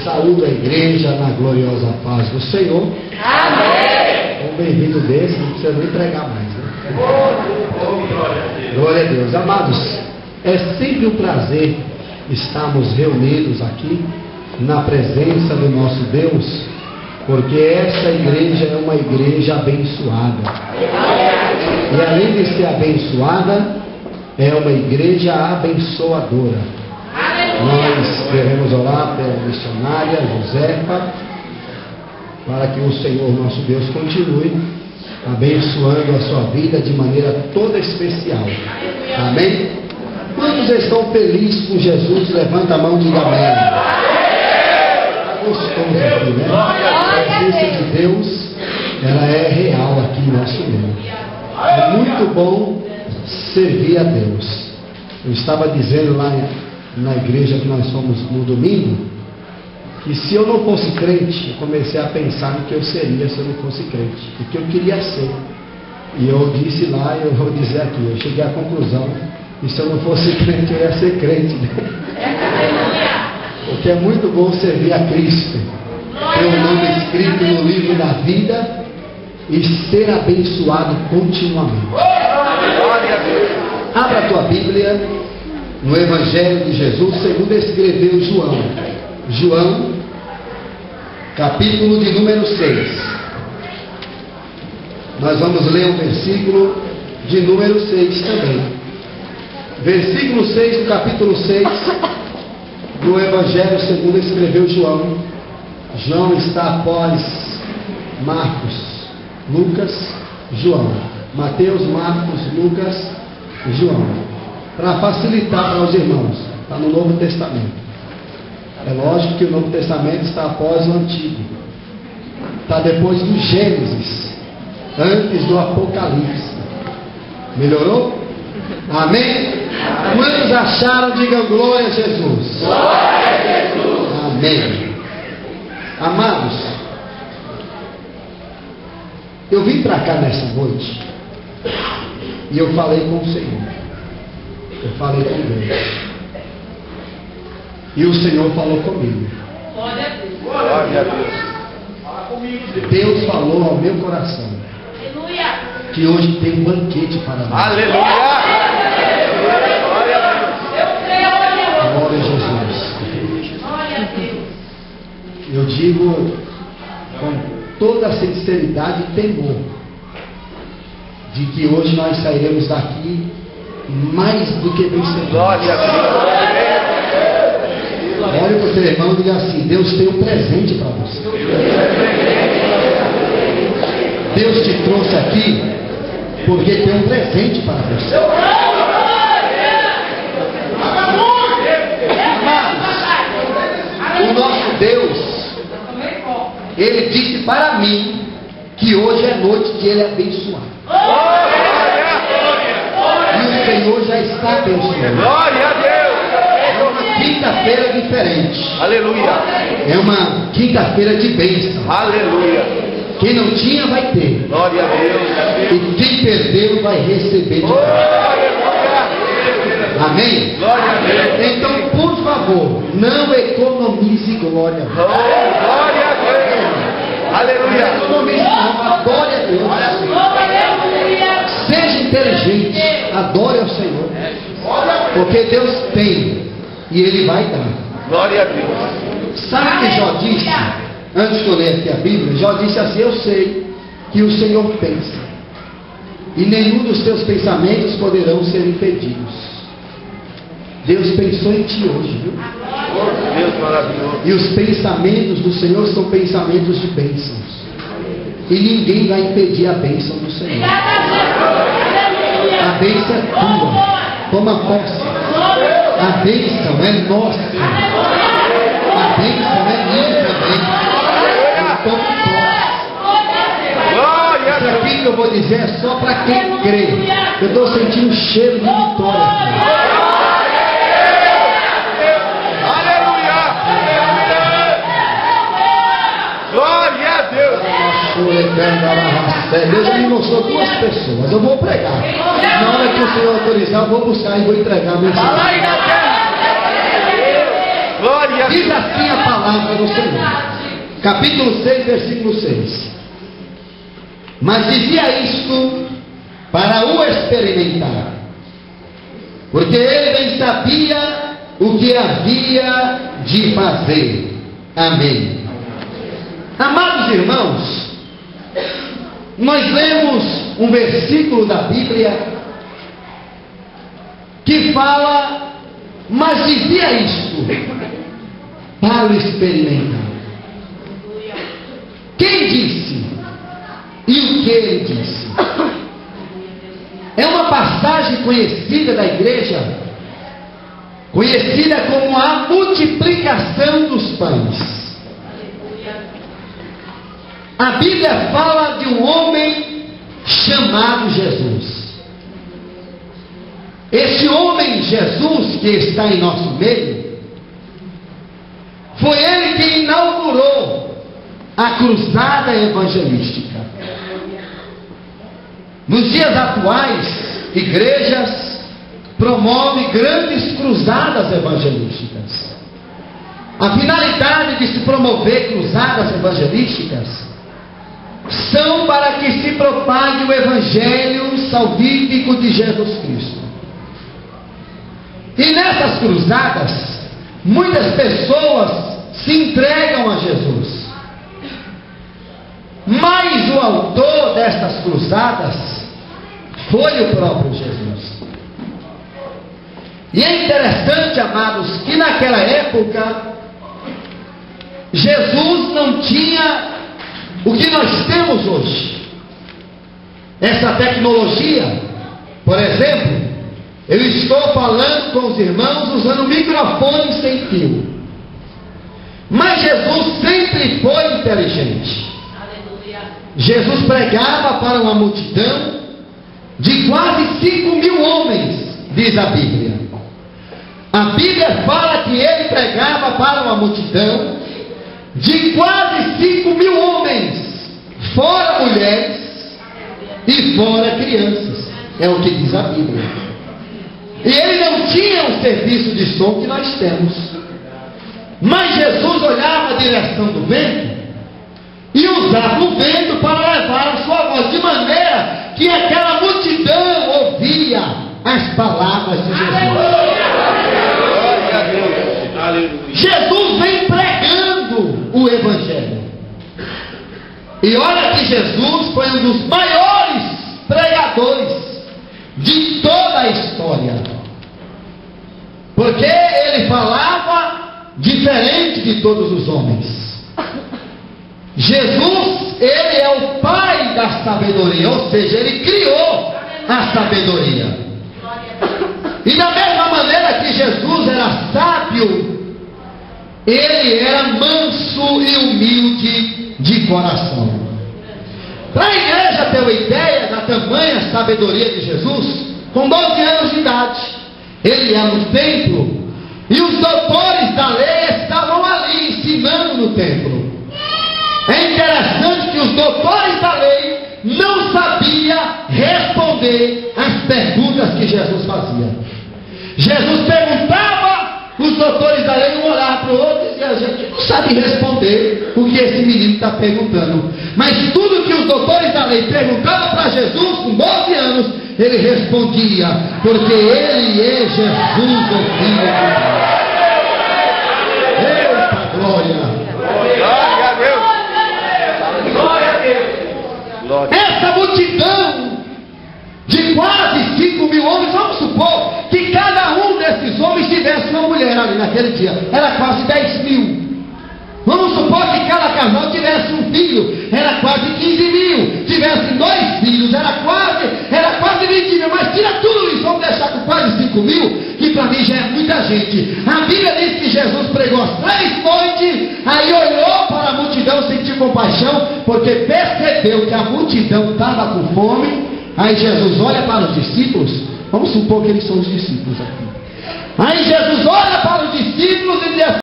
Saúdo a igreja na gloriosa paz do Senhor. Amém. Um bem-vindo desse, não precisa nem pregar mais, né? Glória a Deus. Amados, é sempre um prazer estarmos reunidos aqui na presença do nosso Deus, porque essa igreja é uma igreja abençoada. E além de ser abençoada, é uma igreja abençoadora. Nós queremos orar pela missionária Josefa, para que o Senhor nosso Deus continue abençoando a sua vida de maneira toda especial. Amém? Quantos estão felizes com Jesus? Levanta a mão e diga amém. Gostoso aqui, né? A presença de Deus, ela é real aqui em nosso meio. É muito bom servir a Deus. Eu estava dizendo lá na igreja que nós fomos no domingo, que se eu não fosse crente, eu comecei a pensar no que eu seria se eu não fosse crente, o que eu queria ser. E eu disse lá, eu vou dizer aqui, eu cheguei à conclusão que se eu não fosse crente, eu ia ser crente, né? Porque é muito bom servir a Cristo, ter o nome escrito no livro da vida e ser abençoado continuamente. Abra a tua Bíblia no Evangelho de Jesus, segundo escreveu João. João, capítulo de número 6. Nós vamos ler o versículo de número 6 também. Versículo 6 do capítulo 6 do Evangelho segundo escreveu João. João está após Marcos, Lucas, João. Mateus, Marcos, Lucas, João. Para facilitar para os irmãos, está no Novo Testamento. É lógico que o Novo Testamento está após o Antigo. Está depois do Gênesis, antes do Apocalipse. Melhorou? Amém? Quantos acharam? Digam glória a Jesus. Glória a Jesus. Amém. Amados, eu vim para cá nessa noite e eu falei com o Senhor. Eu falei com Deus. E o Senhor falou comigo. Glória a Deus. Glória a Deus. Deus falou ao meu coração. Aleluia. Que hoje tem um banquete para nós. Aleluia. Glória a Deus. Eu creio. Glória a Jesus. Glória a Deus. Eu digo com toda a sinceridade e temor de que hoje nós sairemos daqui mais do que vencedores. Glória a Deus. Olhe para o teu irmão e diga assim: Deus tem um presente para você. Deus te trouxe aqui porque tem um presente para você. Amados, o nosso Deus, Ele disse para mim que hoje é noite de Ele abençoar. E o Senhor já está abençoando. Glória a Deus. É uma quinta-feira diferente. Aleluia. É uma quinta-feira de bênção. Aleluia. Quem não tinha vai ter. Glória a Deus. E quem perdeu vai receber de volta. Amém? Glória a Deus. Então, por favor, não economize glória. Glória a Deus. Não Aleluia. economize não, adore a Deus. Seja inteligente, adore ao Senhor. Porque Deus tem e Ele vai dar. Glória a Deus. Sabe o que Jó disse? Antes que eu leia aqui a Bíblia, Jó disse assim: eu sei que o Senhor pensa, e nenhum dos teus pensamentos poderão ser impedidos. Deus pensou em ti hoje, viu? Deus maravilhoso. E os pensamentos do Senhor são pensamentos de bênçãos. E ninguém vai impedir a bênção do Senhor. A bênção é tua. Toma posse. A bênção é nossa. A bênção é minha também. Toma posse. Glória a Isso Deus. aqui que eu vou dizer é só para quem crê. Eu estou sentindo um cheiro de vitória aqui. Glória a Deus. Deus me mostrou duas pessoas. Eu vou pregar. Na hora que o Senhor autorizar, eu vou buscar e vou entregar a mensagem. Glória a Diz Deus. assim a palavra do Senhor. Capítulo 6, versículo 6. Mas dizia isto para o experimentar, porque ele bem sabia o que havia de fazer. Amém. Amados irmãos, nós lemos um versículo da Bíblia que fala, mas dizia isto para o experimentar. Quem disse? E o que ele disse? É uma passagem conhecida da igreja, conhecida como a multiplicação dos pães. A Bíblia fala de um homem chamado Jesus. Esse homem Jesus que está em nosso meio, foi ele que inaugurou a cruzada evangelística. Nos dias atuais, igrejas promovem grandes cruzadas evangelísticas. A finalidade de se promover cruzadas evangelísticas são para que se propague o evangelho salvífico de Jesus Cristo. E nessas cruzadas, muitas pessoas se entregam a Jesus. Mas o autor destas cruzadas foi o próprio Jesus. E é interessante, amados, que naquela época Jesus não tinha o que nós temos hoje. Essa tecnologia, por exemplo, eu estou falando com os irmãos usando microfone sem fio. Mas Jesus sempre foi inteligente. Jesus pregava para uma multidão de quase 5.000 homens, diz a Bíblia. A Bíblia fala que ele pregava para uma multidão de quase 5.000 homens, fora mulheres e fora crianças. É o que diz a Bíblia. E ele não tinha o serviço de som que nós temos. Mas Jesus olhava a direção do vento e usava o vento para levar a sua voz, de maneira que aquela multidão ouvia as palavras de Jesus. Jesus vem pregando o Evangelho. E olha que Jesus foi um dos maiores pregadores de toda a história. Porque ele falava diferente de todos os homens. Jesus, ele é o pai da sabedoria, ou seja, ele criou a sabedoria. E da mesma maneira que Jesus era sábio, ele era manso e humilde de coração. Para a igreja ter uma ideia da tamanha sabedoria de Jesus, com 12 anos de idade, ele ia no templo e os doutores da lei estavam ali ensinando no templo. É interessante que os doutores da lei não sabiam responder às perguntas que Jesus fazia. Jesus perguntava, os doutores da lei um olhavam para o outro e diziam: a gente não sabe responder o que esse menino está perguntando. Mas tudo que os doutores da lei perguntavam para Jesus com 12 anos, ele respondia, porque ele é Jesus, o Filho de Deus. Eita glória! Glória a Deus! Glória a Deus! Essa multidão de quase 5.000 homens, vamos supor que cada um desses homens tivesse uma mulher ali naquele dia, era quase 10.000. Vamos supor que cada casal tivesse um filho, era quase 15.000. Tivesse 2 filhos, era quase 20.000. Mas tira tudo isso, vamos deixar com quase 5.000, que para mim já é muita gente. A Bíblia diz que Jesus pregou as 3 noites, aí olhou para a multidão, sentiu compaixão, porque percebeu que a multidão estava com fome. Aí Jesus olha para os discípulos, vamos supor que eles são os discípulos aqui. Aí Jesus olha para os discípulos e diz assim: